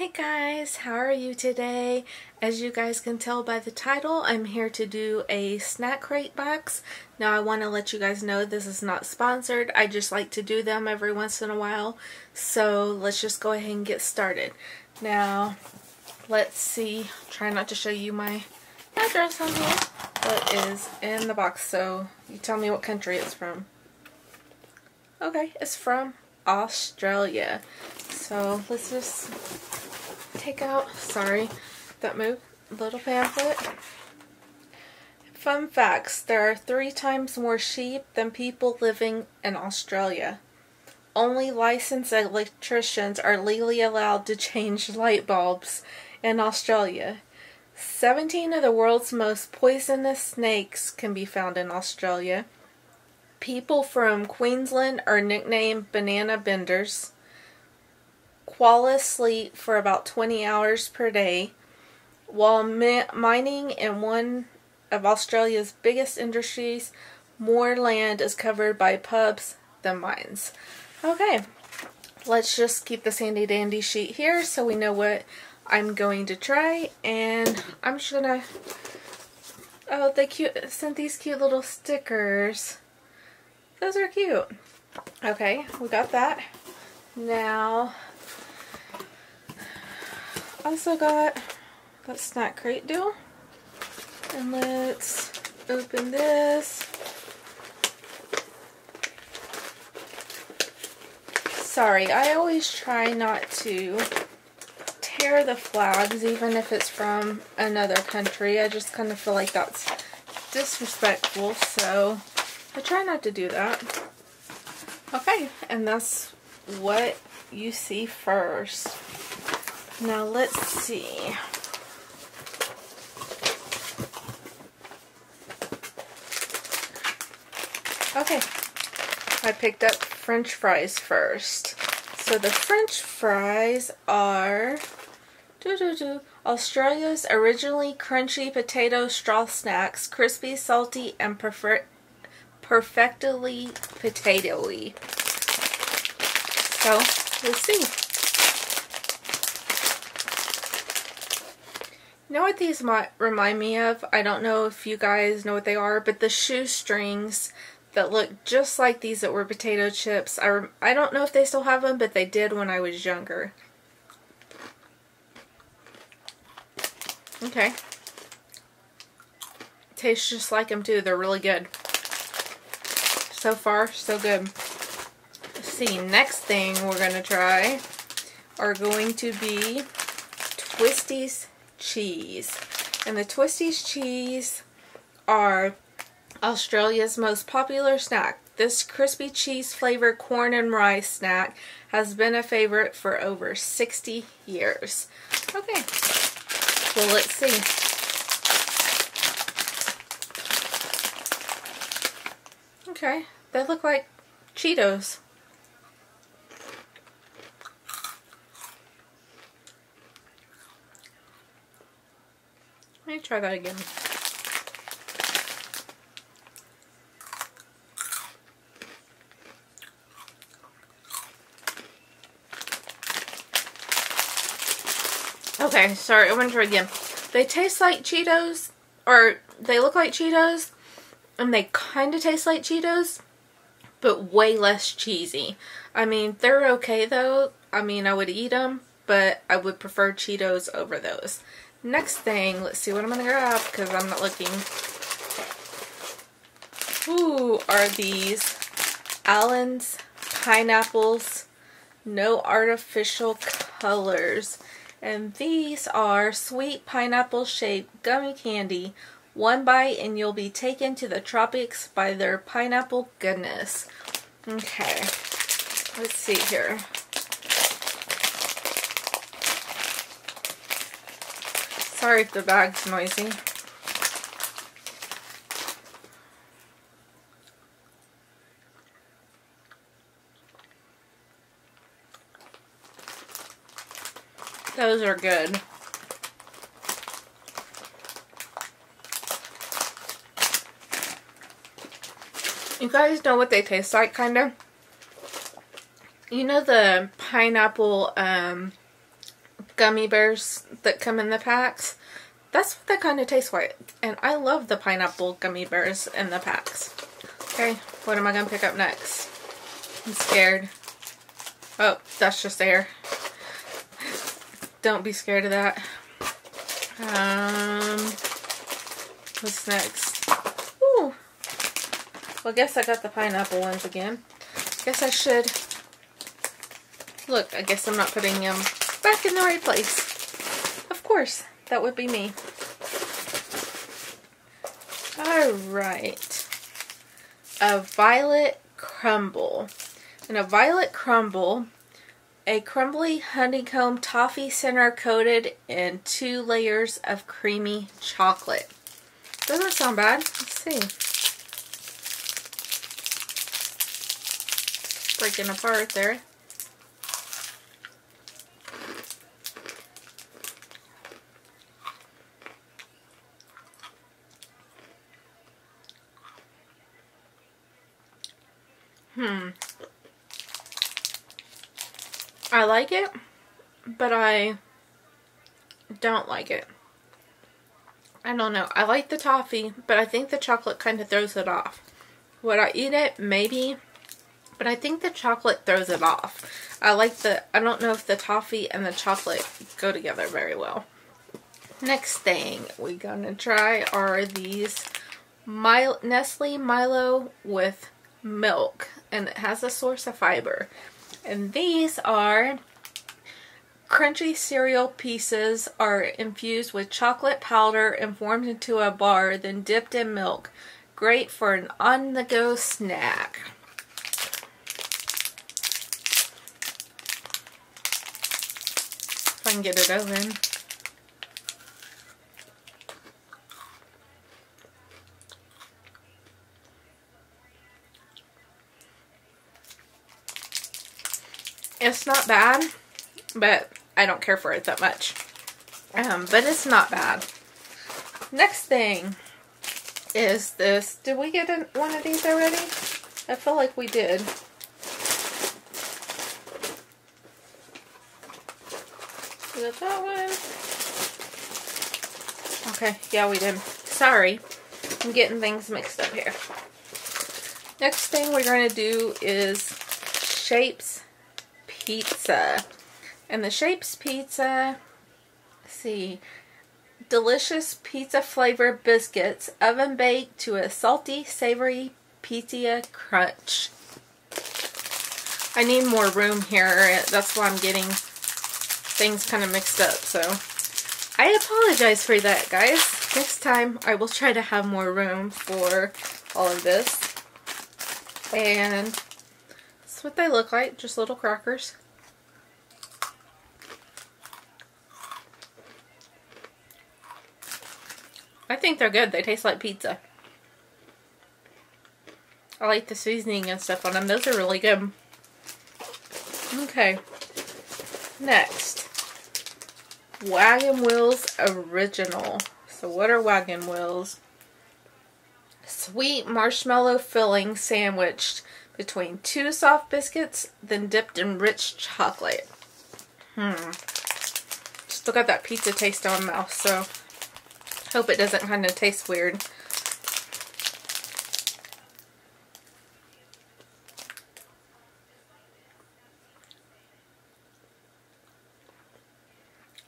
Hey guys, how are you today? As you guys can tell by the title, I'm here to do a snack crate box. Now I want to let you guys know this is not sponsored. I just like to do them every once in a while. So let's just go ahead and get started. Now, let's see. Try not to show you my address on here. What is in the box? So you tell me what country it's from. Okay, it's from Australia. So let's just take out, sorry, that moved, little pamphlet. Fun facts: there are 3 times more sheep than people living in Australia. Only licensed electricians are legally allowed to change light bulbs in Australia. 17 of the world's most poisonous snakes can be found in Australia. People from Queensland are nicknamed banana benders. Koalas sleep for about 20 hours per day. While mining in one of Australia's biggest industries, more land is covered by pubs than mines. Okay, let's just keep this handy dandy sheet here so we know what I'm going to try. And I'm just gonna, oh, they sent these cute little stickers. Those are cute. Okay, we got that. Now, also got that snack crate deal. And let's open this. Sorry, I always try not to tear the flags, even if it's from another country. I just kind of feel like that's disrespectful, so I try not to do that. Okay, and that's what you see first. Now let's see. Okay, I picked up French fries first. So the French fries are Australia's originally crunchy potato straw snacks, crispy, salty, and perfectly potatoey. So let's see. You know what these might remind me of? I don't know if you guys know what they are, but the shoestrings that look just like these that were potato chips. I don't know if they still have them, but they did when I was younger. Okay. Tastes just like them too. They're really good. So far, so good. Let's see, next thing we're going to try are going to be Twisties cheese. And the Twisties cheese are Australia's most popular snack. This crispy cheese flavored corn and rice snack has been a favorite for over 60 years. Okay, well, let's see. Okay, they look like Cheetos. Let me try that again. Okay, sorry, I want to try again. They taste like Cheetos, or they look like Cheetos, and they kind of taste like Cheetos, but way less cheesy. I mean, they're okay though. I mean, I would eat them, but I would prefer Cheetos over those. Next thing, let's see what I'm going to grab because I'm not looking. Ooh, are these Allen's pineapples, no artificial colors. And these are sweet pineapple shaped gummy candy. One bite and you'll be taken to the tropics by their pineapple goodness. Okay, let's see here. Sorry if the bag's noisy. Those are good. You guys know what they taste like, kind of? You know the pineapple gummy bears that come in the packs. That's what that kind of tastes like. And I love the pineapple gummy bears in the packs. Okay, what am I going to pick up next? I'm scared. Oh, that's just air. Don't be scared of that. What's next? Ooh. Well, I guess I got the pineapple ones again. Guess I should... Look, I guess I'm not putting them back in the right place. Of course, that would be me. Alright. A violet crumble. In a violet crumble, a crumbly honeycomb toffee center coated in 2 layers of creamy chocolate. Doesn't sound bad. Let's see. Breaking apart there. I like it, but I don't like it. I don't know. I like the toffee, but I think the chocolate kind of throws it off. Would I eat it? Maybe. But I think the chocolate throws it off. I don't know if the toffee and the chocolate go together very well. Next thing we're going to try are these Nestle Milo with milk. And it has a source of fiber. And these are crunchy cereal pieces are infused with chocolate powder and formed into a bar, then dipped in milk. Great for an on-the-go snack. If I can get it open. It's not bad, but I don't care for it that much. But it's not bad. Next thing is this. Did we get one of these already? I feel like we did. We got that one. Okay, yeah, we did. Sorry. I'm getting things mixed up here. Next thing we're going to do is Shapes Pizza. And the Shapes Pizza, let's see, delicious pizza flavored biscuits, oven baked to a salty, savory pizza crunch. I need more room here. That's why I'm getting things kind of mixed up. So I apologize for that, guys. Next time I will try to have more room for all of this. And that's what they look like, just little crackers. I think they're good. They taste like pizza. I like the seasoning and stuff on them. Those are really good. Okay. Next. Wagon Wheels Original. So what are Wagon Wheels? Sweet marshmallow filling sandwiched between 2 soft biscuits, then dipped in rich chocolate. Still got that pizza taste on my mouth, so hope it doesn't kind of taste weird.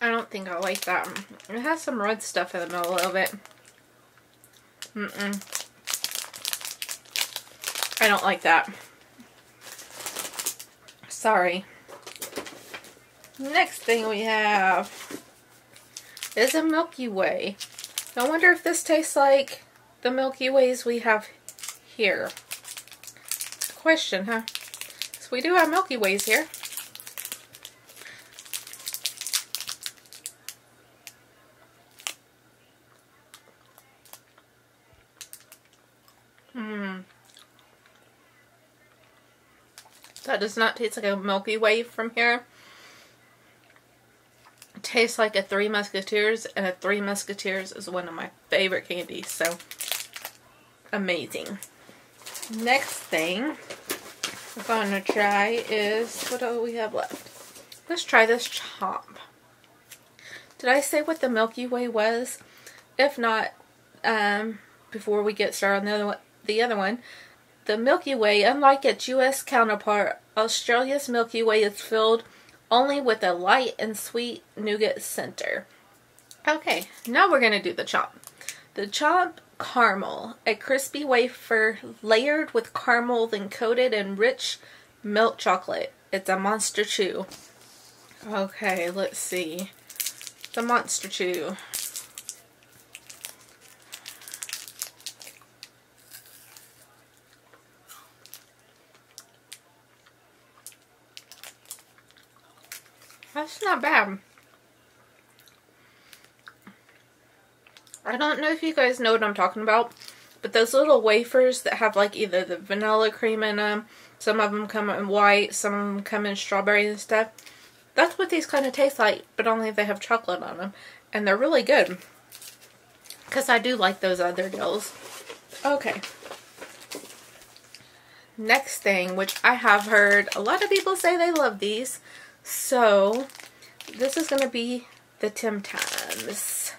I don't think I like that. It has some red stuff in the middle of it. I don't like that. Sorry. Next thing we have is a Milky Way. I wonder if this tastes like the Milky Ways we have here. Question, huh? So we do have Milky Ways here. That does not taste like a Milky Way from here. It tastes like a Three Musketeers, and a Three Musketeers is one of my favorite candies, so amazing. Next thing we're going to try is, what do we have left? Let's try this Chomp. Did I say what the Milky Way was? If not, before we get started on the other one, the Milky Way, unlike its U.S. counterpart, Australia's Milky Way is filled only with a light and sweet nougat center. Okay, now we're going to do the chomp. The chomp caramel, a crispy wafer layered with caramel then coated in rich milk chocolate. It's a monster chew. Okay, let's see. The monster chew. That's not bad. I don't know if you guys know what I'm talking about, but those little wafers that have like either the vanilla cream in them, some of them come in white, some of them come in strawberry and stuff. That's what these kind of taste like, but only they have chocolate on them. And they're really good. Because I do like those other deals. Okay. Next thing, which I have heard a lot of people say they love these. So, this is going to be the Tim Tams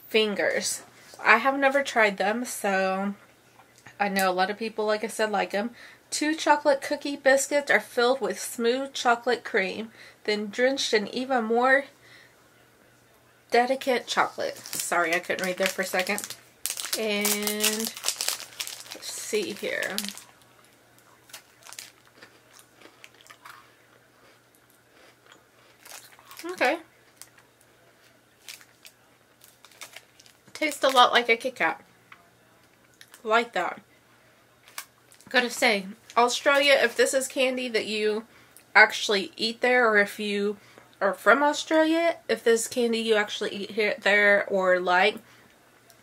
fingers. I have never tried them, so I know a lot of people, like I said, like them. 2 chocolate cookie biscuits are filled with smooth chocolate cream, then drenched in even more decadent chocolate. Sorry, I couldn't read there for a second. And let's see here. Okay. Tastes a lot like a Kit Kat. Like that. Gotta say, Australia, if this is candy that you actually eat there, or if you are from Australia, if this candy you actually eat here, there, or like,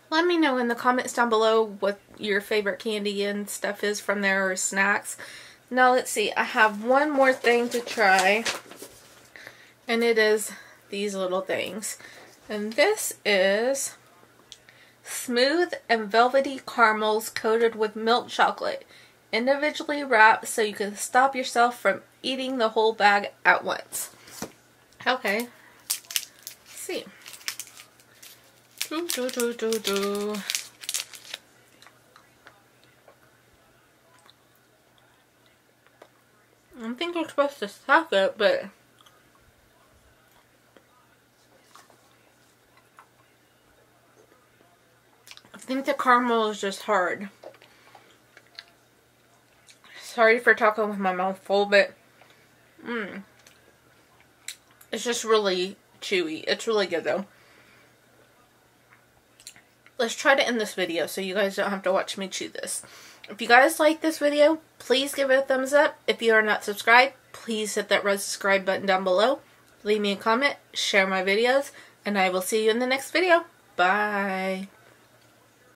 let me know in the comments down below what your favorite candy and stuff is from there, or snacks. Now let's see, I have one more thing to try, and it is these little things. And this is smooth and velvety caramels coated with milk chocolate, individually wrapped so you can stop yourself from eating the whole bag at once. Okay, let's see. I think you're supposed to suck it, but I think the caramel is just hard. Sorry for talking with my mouth full, but it's just really chewy. It's really good though. Let's try to end this video so you guys don't have to watch me chew this. If you guys like this video, please give it a thumbs up. If you are not subscribed, please hit that red subscribe button down below. Leave me a comment, share my videos, and I will see you in the next video. Bye.